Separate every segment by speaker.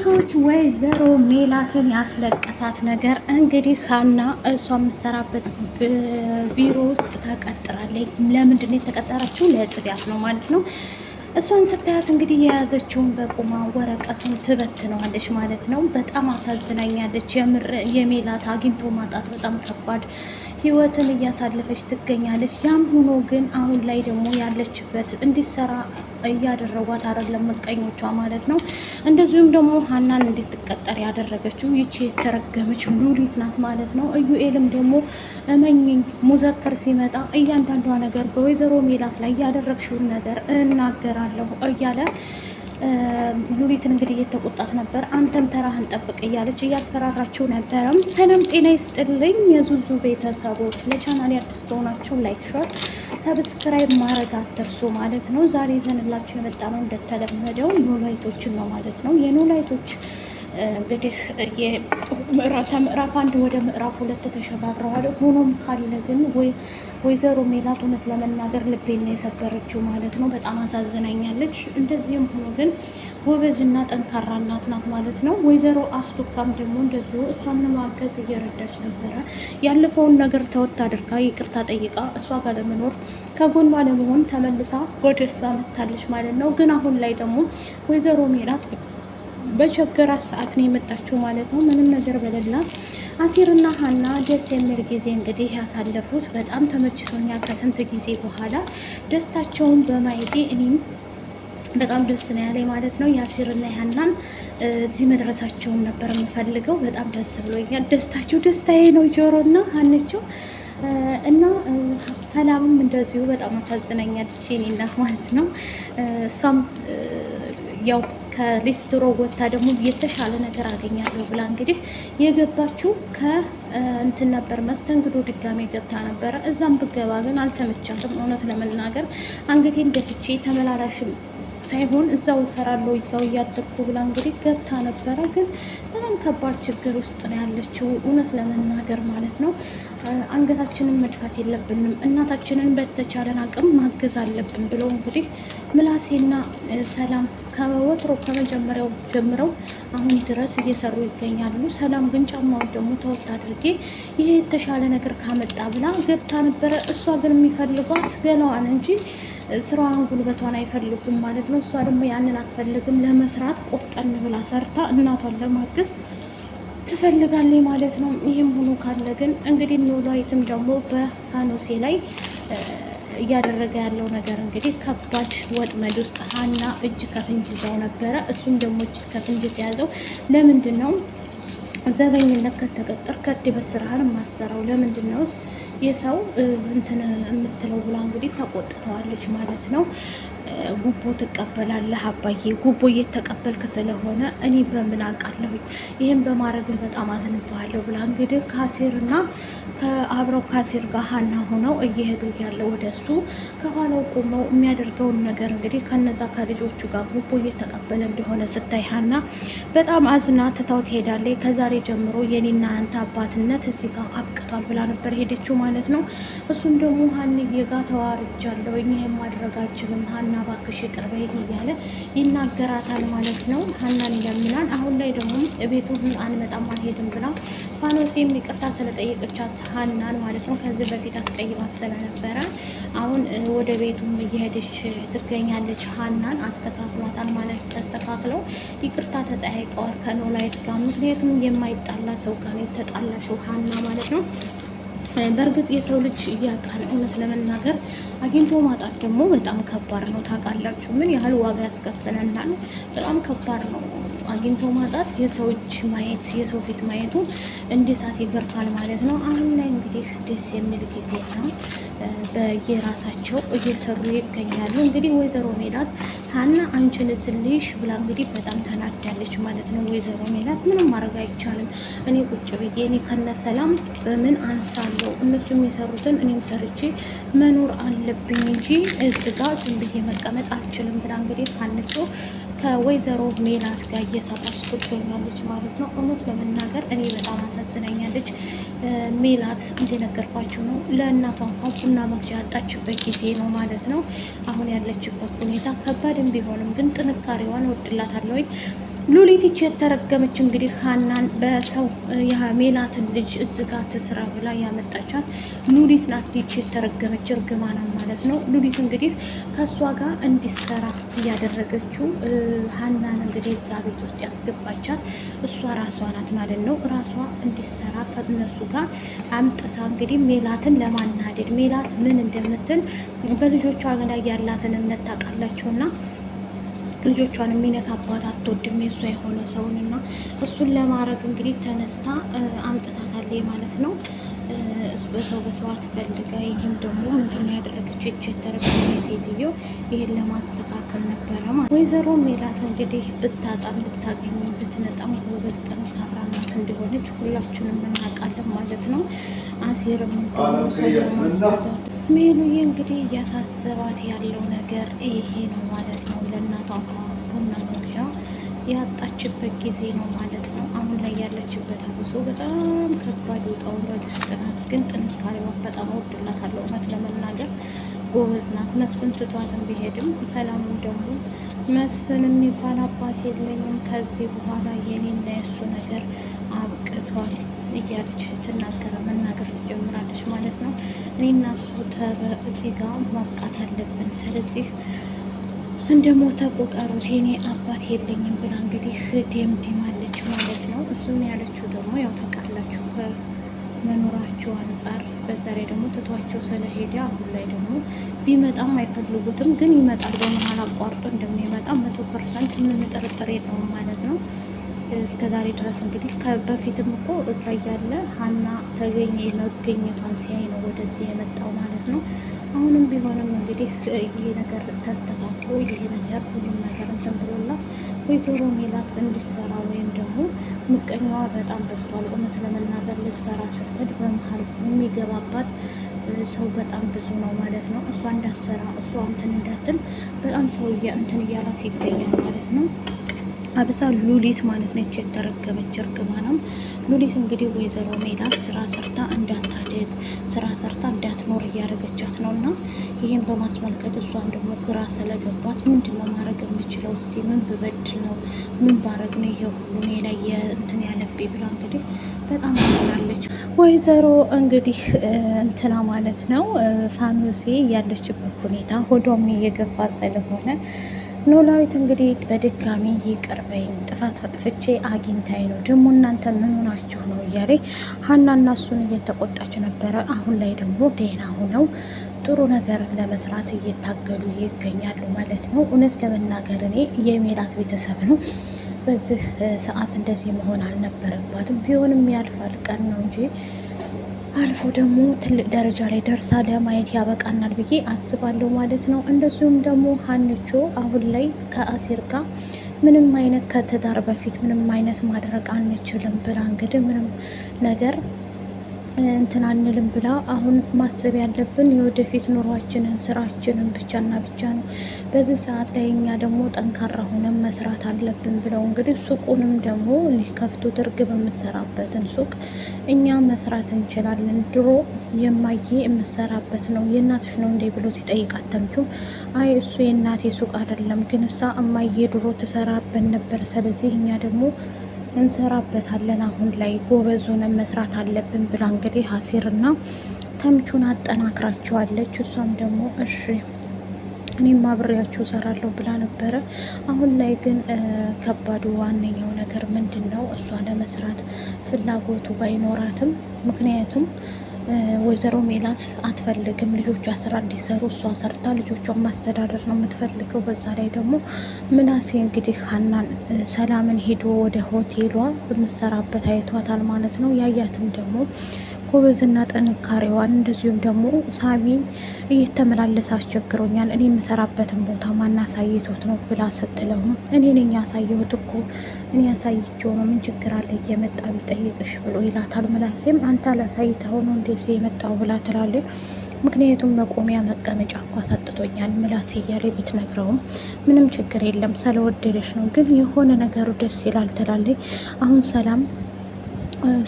Speaker 1: እህቶች ወይዘሮ ሜላትን ያስለቀሳት ነገር እንግዲህ ሀና እሷ የምትሰራበት ቢሮ ውስጥ ተቀጥራለች። ለምንድን ነው የተቀጠረችው? ለጽዳት ነው ማለት ነው። እሷን ስታያት እንግዲህ የያዘችውን በቁማ ወረቀቱን ትበትነዋለች ማለት ነው። በጣም አሳዝናኛለች። የምር የሜላት አግኝቶ ማጣት በጣም ከባድ ህይወትን እያሳለፈች ትገኛለች። ያም ሆኖ ግን አሁን ላይ ደግሞ ያለችበት እንዲሰራ እያደረጓት አይደለም ምቀኞቿ ማለት ነው። እንደዚሁም ደግሞ ሀናን እንድትቀጠር ያደረገችው ይቺ የተረገመች ሉሊት ናት ማለት ነው። ኢዩኤልም ደግሞ እመኝኝ ሙዘከር ሲመጣ እያንዳንዷ ነገር በወይዘሮ ሜላት ላይ ያደረግሽውን ነገር እናገራለሁ እያለ ሉሊትን እንግዲህ እየተቆጣት ነበር። አንተም ተራህን ጠብቅ እያለች እያስፈራራችው ነበረም። ሰላም ጤና ይስጥልኝ የዙዙ ቤተሰቦች፣ ለቻናል አዲስ ከሆናችሁ ላይክ፣ ሼር፣ ሰብስክራይብ ማድረግ አትርሱ ማለት ነው። ዛሬ ይዘንላችሁ የመጣ ነው እንደተለመደው ኖላይቶችን ነው ማለት ነው። የኖላይቶች እንግዲህ ምዕራፍ 1 ወደ ምዕራፍ 2 ተሸጋግረዋል። ሆኖም ካለ ግን ወይዘሮ ሜላት እውነት ለመናገር ልቤን ነው የሰበረችው ማለት ነው። በጣም አሳዝናኛለች። እንደዚህም ሆኖ ግን ጎበዝና ጠንካራ እናት ናት ማለት ነው። ወይዘሮ አስቱካም ደግሞ እንደዚሁ እሷን ለማገዝ እየረዳች ነበረ። ያለፈውን ነገር ተወት አድርጋ ይቅርታ ጠይቃ እሷ ጋር ለመኖር ከጎኗ ለመሆን ተመልሳ ወደ እሷ መታለች ማለት ነው። ግን አሁን ላይ ደግሞ ወይዘሮ ሜላት በቸገራት ሰዓት ነው የመጣችው ማለት ነው። ምንም ነገር በሌላት አሲርና ሀና ደስ የሚል ጊዜ እንግዲህ ያሳለፉት በጣም ተመችቶኛል። ከስንት ጊዜ በኋላ ደስታቸውን በማየቴ እኔም በጣም ደስ ነው ያለኝ ማለት ነው። የአሲርና የሀናን እዚህ መድረሳቸውን ነበር የምፈልገው። በጣም ደስ ብሎኛል። ደስታቸው ደስታዬ ነው። ጆሮና ሀንቸው እና ሰላምም እንደዚሁ በጣም አሳዝናኛለች የኔ እናት ማለት ነው። እሷም ያው ከሊስትሮ ወጥታ ደግሞ የተሻለ ነገር አገኛለሁ ብላ እንግዲህ የገባችው ከእንትን ነበር መስተንግዶ ድጋሜ ገብታ ነበረ። እዛም ብገባ ግን አልተመቻትም። እውነት ለመናገር አንገቴን ደፍቼ ተመላላሽም ሳይሆን እዛው እሰራለሁ እዛው እያደርኩ ብላ እንግዲህ ገብታ ነበረ። ግን በጣም ከባድ ችግር ውስጥ ነው ያለችው እውነት ለመናገር ማለት ነው። አንገታችንን መድፋት የለብንም፣ እናታችንን በተቻለን አቅም ማገዝ አለብን ብለው እንግዲህ ምላሴና ሰላም ከወትሮ ከመጀመሪያው ጀምረው አሁን ድረስ እየሰሩ ይገኛሉ። ሰላም ግን ጫማውን ደግሞ ተወት አድርጌ ይሄ የተሻለ ነገር ካመጣ ብላ ገብታ ነበረ። እሷ ግን የሚፈልጓት ገላዋን እንጂ ስራዋን ጉልበቷን አይፈልጉም ማለት ነው። እሷ ደግሞ ያንን አትፈልግም። ለመስራት ቆፍጠን ብላ ሰርታ እናቷን ለማገዝ ትፈልጋለች ማለት ነው። ይህም ሆኖ ካለ ግን እንግዲህ ኖላዊትም ደግሞ በፋኖሴ ላይ እያደረገ ያለው ነገር እንግዲህ ከባድ ወጥመድ ውስጥ ሀና እጅ ከፍንጅ ይዛው ነበረ። እሱም ደግሞ እጅ ከፍንጅ የተያዘው ለምንድን ነው? ዘበኝነት ከተቀጠር ከድበት ስራህን ማሰራው ለምንድን ነውስ የሰው እንትን የምትለው ብላ እንግዲህ ተቆጥተዋለች ማለት ነው። ጉቦ ትቀበላለህ አባዬ፣ ጉቦ እየተቀበልክ ስለሆነ እኔ በምን አውቃለሁኝ፣ ይህን በማድረግህ በጣም አዝንብሃለሁ ብላ እንግዲህ ከአሴርና ከአብረው ከአሴር ጋር ሀና ሆነው እየሄዱ ያለ ወደ እሱ ከኋላው ቆመው የሚያደርገውን ነገር እንግዲህ ከነዛ ከልጆቹ ጋር ጉቦ እየተቀበለ እንደሆነ ስታይ ሀና በጣም አዝና ትታው ትሄዳለች። ከዛሬ ጀምሮ የኔና አንተ አባትነት እዚህ ጋር አብቅቷል ብላ ነበር ሄደችው ማለት ነው። እሱም ደግሞ ሀንዬ ጋር ተዋርጃለሁ፣ ይህን ማድረግ አልችልም ሀና እባክሽ ይቅር በይኝ እያለ ይናገራታል ማለት ነው። ሀናን ይለምናል። አሁን ላይ ደግሞ ቤቱን አንመጣም አንሄድም ብላ ፋኖሴም ይቅርታ ስለጠየቀቻት ሀናን ማለት ነው። ከዚህ በፊት አስቀይማት ስለነበረ አሁን ወደ ቤቱም እየሄደች ትገኛለች። ሀናን አስተካክሏታል ማለት ተስተካክለው ይቅርታ ተጠያይቀዋል ከኖላዊት ጋር። ምክንያቱም የማይጣላ ሰው ጋር የተጣላሽው ሀና ማለት ነው። በእርግጥ የሰው ልጅ እያጣን እውነት ለመናገር አግኝቶ ማጣት ደግሞ በጣም ከባድ ነው። ታውቃላችሁ ምን ያህል ዋጋ ያስከፍለናል። በጣም ከባድ ነው አግኝቶ ማጣት። የሰው እጅ ማየት፣ የሰው ፊት ማየቱ እንደ እሳት ይገርፋል ማለት ነው። አሁን ላይ እንግዲህ ደስ የሚል ጊዜ ነው። በየራሳቸው እየሰሩ ይገኛሉ። እንግዲህ ወይዘሮ ሜላት ሀና አንቺን ስልሽ ብላ እንግዲህ በጣም ተናዳለች ማለት ነው። ወይዘሮ ሜላት ምንም ማድረግ አይቻልም፣ እኔ ቁጭ ብዬ እኔ ከነሰላም በምን አንሳለሁ፣ እነሱ የሚሰሩትን እኔም ሰርቼ መኖር አለብኝ እንጂ እዚህ ጋ ዝም ብዬ መቀመጥ አልችልም ብላ እንግዲህ ካነቸው ከወይዘሮ ሜላት ጋር እየሰራች ትገኛለች ማለት ነው። እውነት ለመናገር እኔ በጣም አሳዝናኛለች። ሜላት እንደነገርኳችሁ ነው ለእናቷ እንኳን ቡና መግዣ ያጣችበት ጊዜ ነው ማለት ነው። አሁን ያለችበት ሁኔታ ከባድም ቢሆንም ግን ጥንካሬዋን እወድላታለሁ። ሉሊት ይቺ የተረገመች እንግዲህ ሀናን በሰው የሜላትን ልጅ እዝጋ ትስራ ብላ ያመጣቻት ሉሊት ናት። ይቺ የተረገመች እርግማና ማለት ነው። ሉሊት እንግዲህ ከእሷ ጋር እንዲሰራ እያደረገችው ሀናን እንግዲህ እዛ ቤት ውስጥ ያስገባቻት እሷ ራሷ ናት ማለት ነው። ራሷ እንዲሰራ ከነሱ ጋር አምጥታ እንግዲህ ሜላትን ለማናደድ ሜላት ምን እንደምትል በልጆቿ ላይ ያላትን እምነት ታውቃላችሁና ልጆቿን የሚነካባት አትወድም የእሷ የሆነ ሰውንና እሱን ለማድረግ እንግዲህ ተነስታ አምጥታታለች ማለት ነው። በሰው አስፈልጋ ይህም ደግሞ ምንድነው ያደረገች የተረገመ ሴትዮ ይህን ለማስተካከል ነበረ ማለት። ወይዘሮ ሜላት እንግዲህ ብታጣም ብታገኝ ብትነጣም ጎበዝ ጠንካራ ናት እንደሆነች ሁላችንም እናውቃለን ማለት ነው። አሴርም ለማስተዳደር ሜሉዬ እንግዲህ እያሳሰባት ያለው ነገር ይሄ ነው ማለት ነው። ለእናቷ ቡና መግዣ ያጣችበት ጊዜ ነው ማለት ነው። አሁን ላይ ያለችበት አብሶ በጣም ከባድ ውጣ ውረድ ውስጥ ናት። ግን ጥንካሬዋ በጣም ወድላታለሁ። እውነት ለመናገር ጎበዝ ናት። መስፍን ትቷትን ቢሄድም ሰላምም ደግሞ መስፍን የሚባል አባት የለኝም ከዚህ በኋላ የኔና የእሱ ነገር አብቅቷል እያለች መናገር ትጀምራለች ማለት ነው። እኔና እሱ እዚህ ጋር ማብቃት አለብን። ስለዚህ እንደ ሞተ ቁጠሩት የኔ አባት የለኝም ብላ እንግዲህ ደምድማለች ማለት ነው። እሱም ያለችው ደግሞ ያው ታውቃላችሁ ከመኖራቸው አንጻር፣ በዛ ላይ ደግሞ ትቷቸው ስለሄደ አሁን ላይ ደግሞ ቢመጣም አይፈልጉትም፣ ግን ይመጣል። በመሀል አቋርጦ እንደሚመጣ 100% ምን ጥርጥር የለውም ማለት ነው። እስከ ዛሬ ድረስ እንግዲህ በፊትም እኮ እዛ እያለ ሀና ተገኘ መገኘቷን ሲያይ ነው ወደዚህ የመጣው ማለት ነው። አሁንም ቢሆንም እንግዲህ ይሄ ነገር ተስተካክሎ ይሄ ነገር ሁሉም ነገር እንትን ብሎላት ወይዘሮ ሜላት እንዲሰራ ወይም ደግሞ ምቀኛዋ በጣም በዝቷል። እውነት ለመናገር ልትሰራ ስትል በመሀል የሚገባባት ሰው በጣም ብዙ ነው ማለት ነው። እሷ እንዳትሰራ እሷ እንትን እንዳትል በጣም ሰው እንትን እያላት ይገኛል ማለት ነው። አብዛ ሉሊት ማለት ነች የተረገመች እርግማናም። ሉሊት እንግዲህ ወይዘሮ ሜላት ስራ ሰርታ እንዳታደግ ስራ ሰርታ እንዳትኖር እያደረገቻት ነው። እና ይህን በማስመልከት እሷን ደግሞ ግራ ስለገባት ምንድን ነው ማድረግ የምችለው? እስቲ ምን ብበድል ነው ምን ባረግ ነው ይሄ ሁሉ እኔ ላይ እንትን ያለብኝ ብላ እንግዲህ በጣም ትላለች። ወይዘሮ እንግዲህ እንትና ማለት ነው ፋኖሴ ያለችበት ሁኔታ ሆዷም እየገባ ስለሆነ ኖላዊት እንግዲህ በድጋሚ ይቅር በይኝ ጥፋት አጥፍቼ አግኝታኝ ነው ደግሞ እናንተ ምን ሆናችሁ ነው እያለ ሀናና እሱን እየተቆጣች ነበረ። አሁን ላይ ደግሞ ደህና ሆነው ጥሩ ነገር ለመስራት እየታገሉ ይገኛሉ ማለት ነው። እውነት ለመናገር እኔ የሜላት ቤተሰብ ነው በዚህ ሰዓት እንደዚህ መሆን አልነበረባትም። ቢሆንም ያልፋል ቀን ነው እንጂ አልፎ ደግሞ ትልቅ ደረጃ ላይ ደርሳ ለማየት ያበቃናል ብዬ አስባለሁ ማለት ነው። እንደዚሁም ደግሞ ሀንቾ አሁን ላይ ከአሴር ጋር ምንም አይነት ከትዳር በፊት ምንም አይነት ማድረግ አንችልም ብላ እንግዲህ ምንም ነገር እንትን አንልም ብላ አሁን ማሰብ ያለብን የወደፊት ኑሯችንን ስራችንን ብቻና ብቻ ነው። በዚህ ሰዓት ላይ እኛ ደግሞ ጠንካራ ሆነን መስራት አለብን ብለው እንግዲህ ሱቁንም ደግሞ ከፍቶ እርግብ የምሰራበትን ሱቅ እኛ መስራት እንችላለን። ድሮ የማዬ የምሰራበት ነው የእናትሽ ነው እንዴ ብሎ ሲጠይቃት ተምቹም አይ እሱ የእናቴ ሱቅ አይደለም፣ ግን እሳ እማዬ ድሮ ትሰራበት ነበር። ስለዚህ እኛ ደግሞ እንሰራበታለን አሁን ላይ ጎበዙንም መስራት አለብን ብላ እንግዲህ አሴርና ተምቹን አጠናክራቸዋለች። እሷም ደግሞ እሺ እኔም አብሬያችሁ እሰራለሁ ብላ ነበረ። አሁን ላይ ግን ከባዱ ዋነኛው ነገር ምንድን ነው? እሷ ለመስራት ፍላጎቱ ባይኖራትም ምክንያቱም ወይዘሮ ሜላት አትፈልግም ልጆቿ ስራ እንዲሰሩ፣ እሷ ሰርታ ልጆቿን ማስተዳደር ነው የምትፈልገው። በዛ ላይ ደግሞ ምናሴ እንግዲህ ሀናን ሰላምን ሄዶ ወደ ሆቴሏ የምትሰራበት አይቷታል ማለት ነው። ያያትም ደግሞ ጎበዝና ጥንካሬዋን እንደዚሁም ደግሞ ሳሚ እየተመላለሰ አስቸግሮኛል፣ እኔ የምሰራበትን ቦታ ማናሳይቶት ነው ብላ ስትለው እኔ ነኝ ያሳየሁት እኮ እኔ ያሳይቼው ነው ምን ችግር አለ እየመጣ ቢጠይቅሽ ብሎ ይላታል። ምላሴም አንተ አላሳይተው ነው እንደዚህ የመጣው ብላ ትላለች። ምክንያቱም መቆሚያ መቀመጫ እኮ አሳጥቶኛል ምላሴ እያለ ብትነግረውም ምንም ችግር የለም ስለወደደች ነው፣ ግን የሆነ ነገሩ ደስ ይላል ትላለች። አሁን ሰላም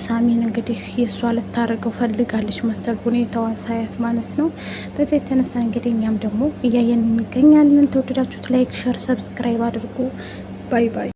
Speaker 1: ሳሚን እንግዲህ የእሷ ልታደርገው ፈልጋለች መሰል ሁኔታዋ ሳያት ማለት ነው። በዚህ የተነሳ እንግዲህ እኛም ደግሞ እያየን እንገኛለን። ተወደዳችሁት ላይክ፣ ሸር፣ ሰብስክራይብ አድርጉ። ባይ ባይ።